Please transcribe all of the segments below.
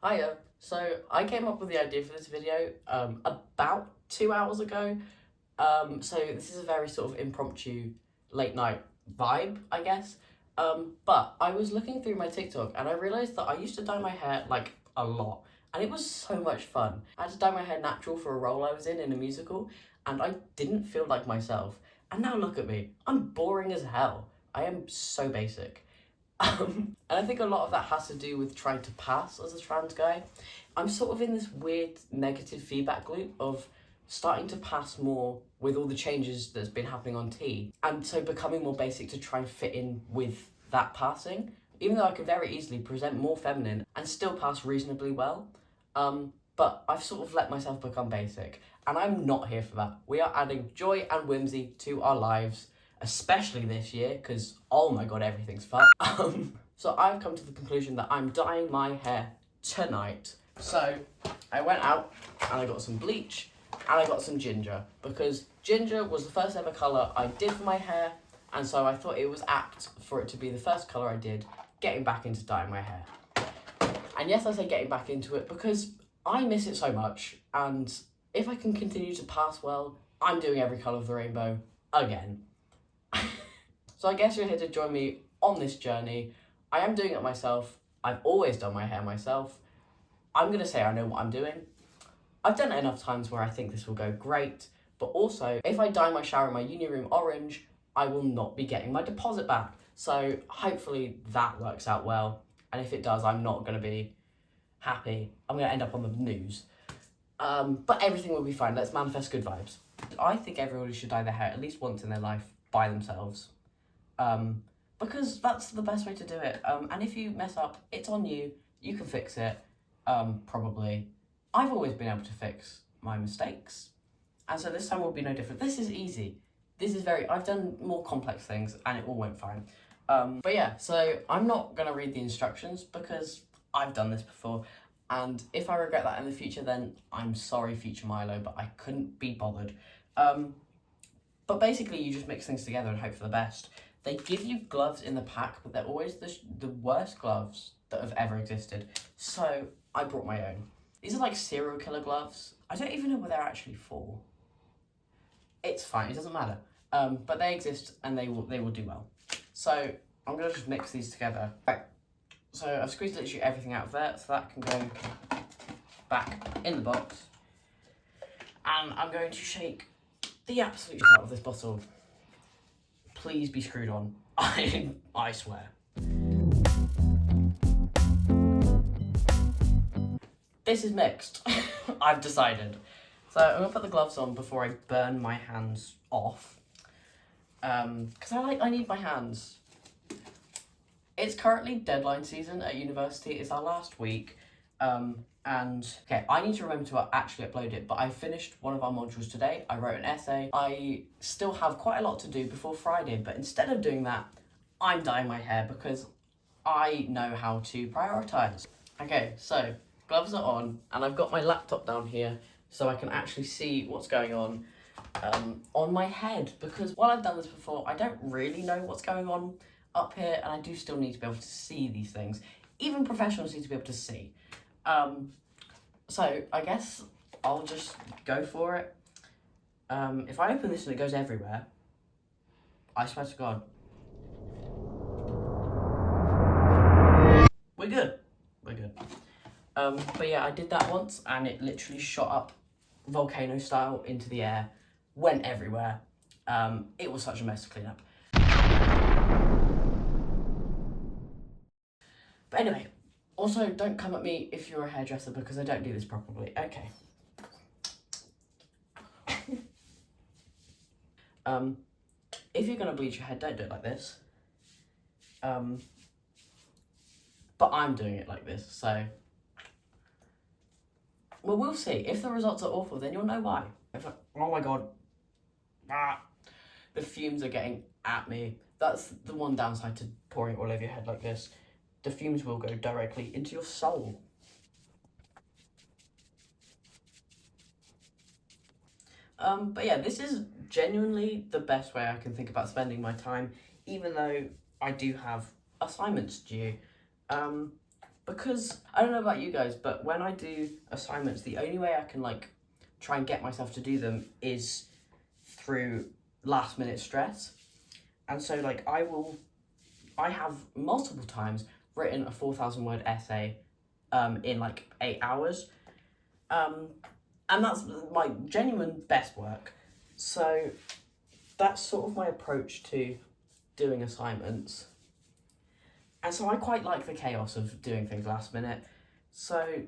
Hiya. So I came up with the idea for this video about 2 hours ago. So this is a very sort of impromptu late night vibe, I guess. But I was looking through my TikTok and I realized that I used to dye my hair like a lot, and it was so much fun. I had to dye my hair natural for a role I was in a musical, and I didn't feel like myself. And now look at me. I'm boring as hell. I am so basic. And I think a lot of that has to do with trying to pass as a trans guy. I'm sort of in this weird negative feedback loop of starting to pass more with all the changes that's been happening on T, and so becoming more basic to try and fit in with that passing, even though I could very easily present more feminine and still pass reasonably well. But I've sort of let myself become basic, and I'm not here for that. We are adding joy and whimsy to our lives, especially this year, because oh my god, everything's fun. So I've come to the conclusion that I'm dyeing my hair tonight. So I went out and I got some bleach and I got some ginger, because ginger was the first ever colour I did for my hair, and so I thought it was apt for it to be the first colour I did getting back into dyeing my hair. And yes, I say getting back into it because I miss it so much, and if I can continue to pass well, I'm doing every colour of the rainbow again. So I guess you're here to join me on this journey. I am doing it myself. I've always done my hair myself. I'm going to say I know what I'm doing. I've done it enough times where I think this will go great, but also if I dye my shower in my uni room orange, I will not be getting my deposit back. So hopefully that works out well. And if it does, I'm not going to be happy. I'm going to end up on the news. But everything will be fine. Let's manifest good vibes. I think everybody should dye their hair at least once in their life by themselves. Because that's the best way to do it. And if you mess up, it's on you. You can fix it. Probably. I've always been able to fix my mistakes, and so this time will be no different. This is easy. I've done more complex things and it all went fine. But yeah, so I'm not gonna read the instructions because I've done this before, and if I regret that in the future, then I'm sorry, future Milo, but I couldn't be bothered. But basically you just mix things together and hope for the best. They give you gloves in the pack, but they're always the worst gloves that have ever existed. So I brought my own. These are like serial killer gloves. I don't even know what they're actually for. It's fine, it doesn't matter. But they exist and they will do well. So I'm gonna just mix these together. Right. So I've squeezed literally everything out of there, so that can go back in the box. And I'm going to shake the absolute shit out of this bottle. Please be screwed on. I swear. This is mixed. I've decided. So I'm gonna put the gloves on before I burn my hands off. Because I need my hands. It's currently deadline season at university. It's our last week. And okay, I need to remember to actually upload it, but I finished one of our modules today. I wrote an essay. I still have quite a lot to do before Friday, but instead of doing that, I'm dyeing my hair because I know how to prioritize. Okay, so gloves are on, and I've got my laptop down here so I can actually see what's going on my head, because while I've done this before, I don't really know what's going on up here, and I do still need to be able to see these things. Even professionals need to be able to see. So I guess I'll just go for it. If I open this and it goes everywhere, I swear to God, we're good. We're good. But yeah, I did that once and it literally shot up volcano style into the air, went everywhere. It was such a mess to clean up. But anyway, also don't come at me if you're a hairdresser because I don't do this properly. Okay. If you're gonna bleach your hair, don't do it like this. But I'm doing it like this, so. Well, we'll see. If the results are awful, then you'll know why. Oh my god. The fumes are getting at me. That's the one downside to pouring it all over your head like this. The fumes will go directly into your soul. But yeah, this is genuinely the best way I can think about spending my time, even though I do have assignments due. because I don't know about you guys, but when I do assignments, the only way I can like try and get myself to do them is through last minute stress. And so like I have multiple times written a 4,000 word essay in like 8 hours. And that's my genuine best work. So that's sort of my approach to doing assignments. And so I quite like the chaos of doing things last minute. So,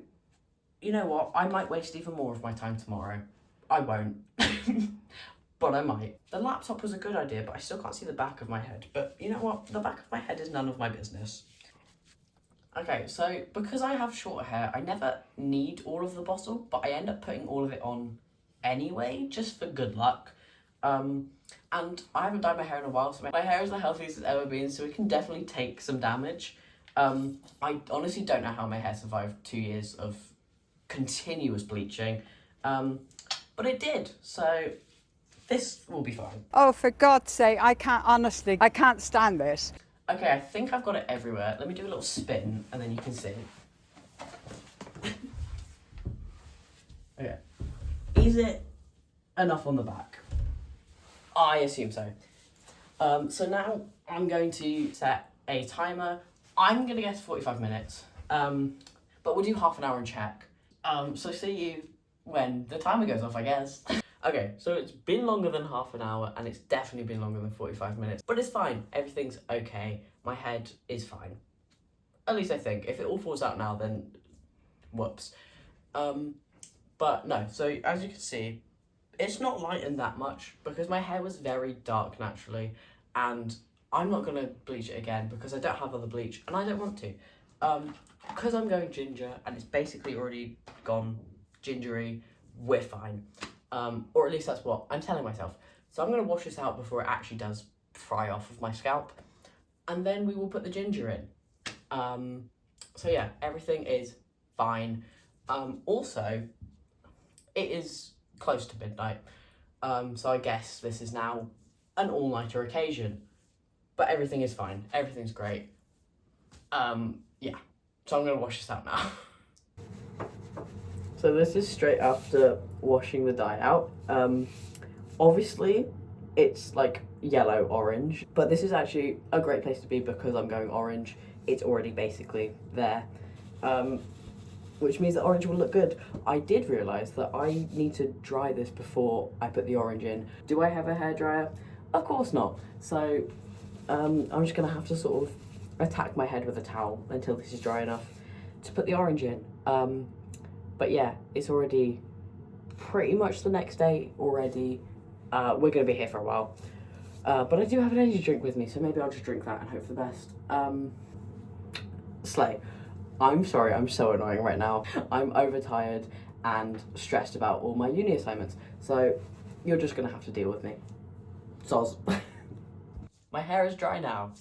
you know what? I might waste even more of my time tomorrow. I won't. But I might. The laptop was a good idea, but I still can't see the back of my head. But you know what? The back of my head is none of my business. Okay, so because I have short hair, I never need all of the bottle, but I end up putting all of it on anyway, just for good luck. And I haven't dyed my hair in a while, so my hair is the healthiest it's ever been, so it can definitely take some damage. I honestly don't know how my hair survived 2 years of continuous bleaching, but it did, so this will be fine. Oh, for God's sake, I can't stand this. Okay, I think I've got it everywhere. Let me do a little spin, and then you can see. Okay. Is it enough on the back? I assume so. So now I'm going to set a timer. I'm going to guess 45 minutes, but we'll do half an hour and check. So see you when the timer goes off, I guess. Okay, so it's been longer than half an hour, and it's definitely been longer than 45 minutes, but it's fine. Everything's okay. My head is fine. At least I think. If it all falls out now, then whoops. But no, so as you can see, it's not lightened that much because my hair was very dark naturally, and I'm not going to bleach it again because I don't have other bleach, and I don't want to. Because I'm going ginger, and it's basically already gone gingery, we're fine. Or at least that's what I'm telling myself. So I'm going to wash this out before it actually does fry off of my scalp, and then we will put the ginger in. So yeah, everything is fine. Also, it is close to midnight, so I guess this is now an all-nighter occasion, but everything is fine. Everything's great. Yeah, so I'm going to wash this out now. So this is straight after washing the dye out. Obviously, it's like yellow-orange, but this is actually a great place to be because I'm going orange. It's already basically there, which means that orange will look good. I did realise that I need to dry this before I put the orange in. Do I have a hairdryer? Of course not. So I'm just going to have to sort of attack my head with a towel until this is dry enough to put the orange in. But yeah, it's already pretty much the next day already. We're going to be here for a while. But I do have an energy drink with me, so maybe I'll just drink that and hope for the best. Slay. I'm sorry, I'm so annoying right now. I'm overtired and stressed about all my uni assignments, so you're just going to have to deal with me. Soz. My hair is dry now.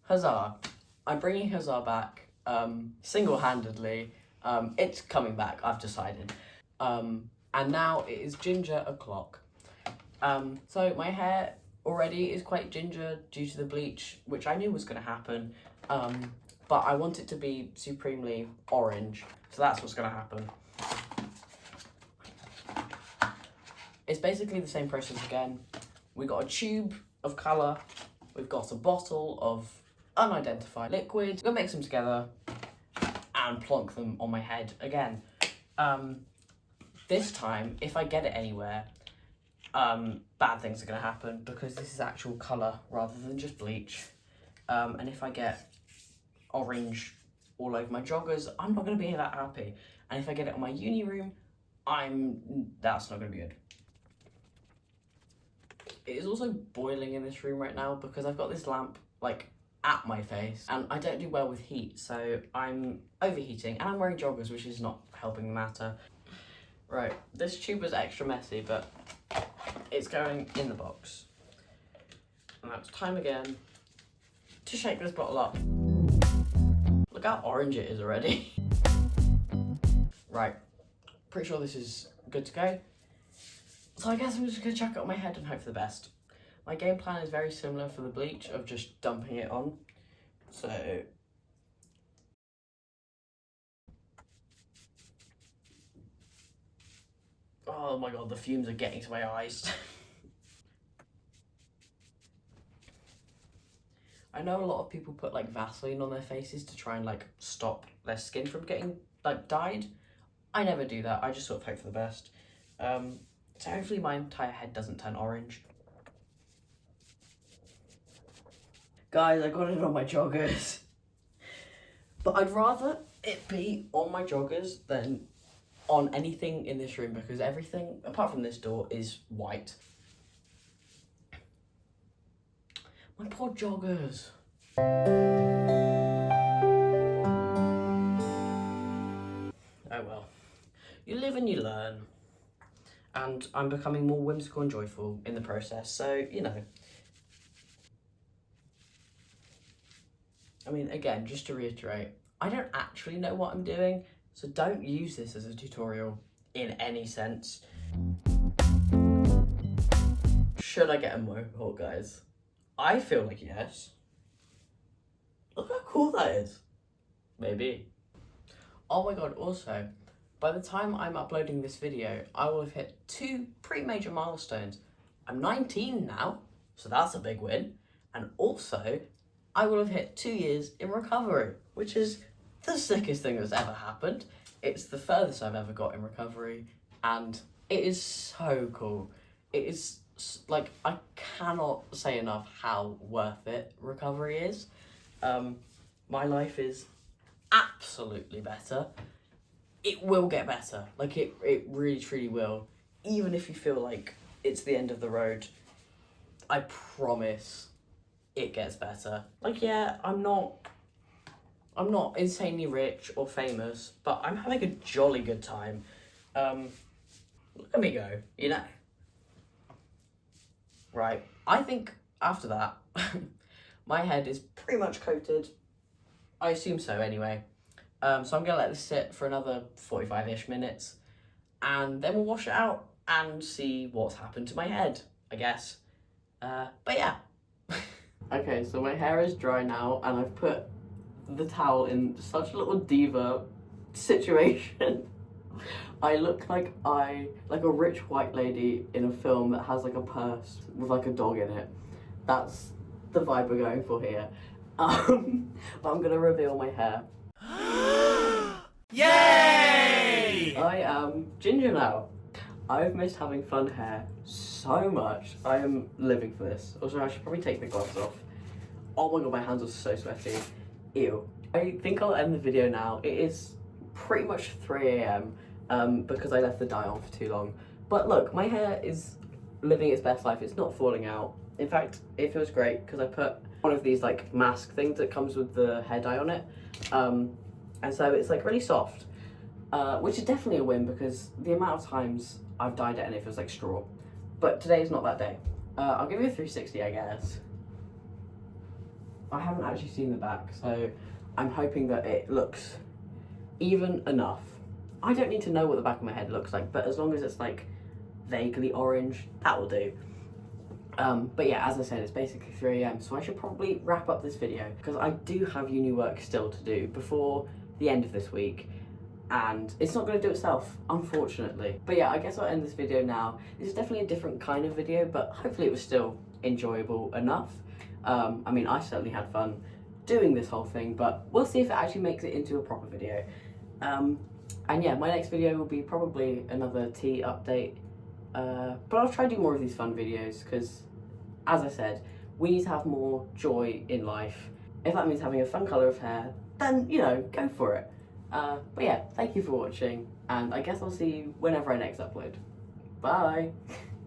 Huzzah. I'm bringing Huzzah back single-handedly. It's coming back, I've decided. And now it is ginger o'clock. So my hair already is quite ginger due to the bleach, which I knew was going to happen. But I want it to be supremely orange, so that's what's going to happen. It's basically the same process again. We got a tube of colour, we've got a bottle of unidentified liquid. We'll mix them together and plonk them on my head again. This time, if I get it anywhere, bad things are going to happen because this is actual colour rather than just bleach. And if I get orange all over my joggers, I'm not going to be that happy. And if I get it on my uni room, that's not going to be good. It is also boiling in this room right now because I've got this lamp like at my face and I don't do well with heat, so I'm overheating and I'm wearing joggers, which is not helping the matter. Right, this tube was extra messy, but it's going in the box. And now it's time again to shake this bottle up. Look how orange it is already. Right, pretty sure this is good to go. So I guess I'm just gonna chuck it on my head and hope for the best. My game plan is very similar for the bleach of just dumping it on. So Oh my god, the fumes are getting to my eyes. I know a lot of people put like Vaseline on their faces to try and like stop their skin from getting like dyed. I never do that. I just sort of hope for the best. So hopefully my entire head doesn't turn orange. Guys, I got it on my joggers. But I'd rather it be on my joggers than on anything in this room because everything, apart from this door, is white. My poor joggers. Oh well. You live and you learn. And I'm becoming more whimsical and joyful in the process, so, you know. I mean, again, just to reiterate, I don't actually know what I'm doing, so don't use this as a tutorial in any sense. Should I get a mohawk, guys? I feel like yes. Look how cool that is. Maybe. Oh my god, also, by the time I'm uploading this video, I will have hit 2 pretty major milestones. I'm 19 now, so that's a big win. And also, I will have hit 2 years in recovery, which is the sickest thing that's ever happened. It's the furthest I've ever got in recovery, and it is so cool. It is, like, I cannot say enough how worth it recovery is. My life is absolutely better. It will get better. Like, it really, truly will. Even if you feel like it's the end of the road, I promise it gets better. Like, yeah, I'm not insanely rich or famous, but I'm having a jolly good time. Let me go, you know? Right, I think after that, my head is pretty much coated. I assume so anyway. So I'm gonna let this sit for another 45-ish minutes, and then we'll wash it out and see what's happened to my head, I guess. But yeah. Okay, so my hair is dry now, and I've put the towel in such a little diva situation. I look like a rich white lady in a film that has like a purse with like a dog in it. That's the vibe we're going for here. But I'm gonna reveal my hair. Yay! I am ginger now. I've missed having fun hair so much. I am living for this. Also, I should probably take the gloves off. Oh my god, my hands are so sweaty. Ew. I think I'll end the video now. It is pretty much 3 a.m. Because I left the dye on for too long. But look, my hair is living its best life. It's not falling out. In fact, it feels great because I put one of these like mask things that comes with the hair dye on it. And so it's like really soft, which is definitely a win because the amount of times I've dyed it and it feels like straw. But today is not that day. I'll give you a 360, I guess. I haven't actually seen the back, so I'm hoping that it looks even enough. I don't need to know what the back of my head looks like, but as long as it's like vaguely orange, that will do. But yeah, as I said, it's basically 3 a.m, so I should probably wrap up this video because I do have uni work still to do before the end of this week, and it's not going to do itself, unfortunately. But yeah, I guess I'll end this video now. This is definitely a different kind of video, but hopefully it was still enjoyable enough. I mean, I certainly had fun doing this whole thing, but we'll see if it actually makes it into a proper video. And yeah, my next video will be probably another tea update, but I'll try to do more of these fun videos because, as I said, we need to have more joy in life. If that means having a fun colour of hair, then, you know, go for it. But yeah, thank you for watching, and I guess I'll see you whenever I next upload. Bye!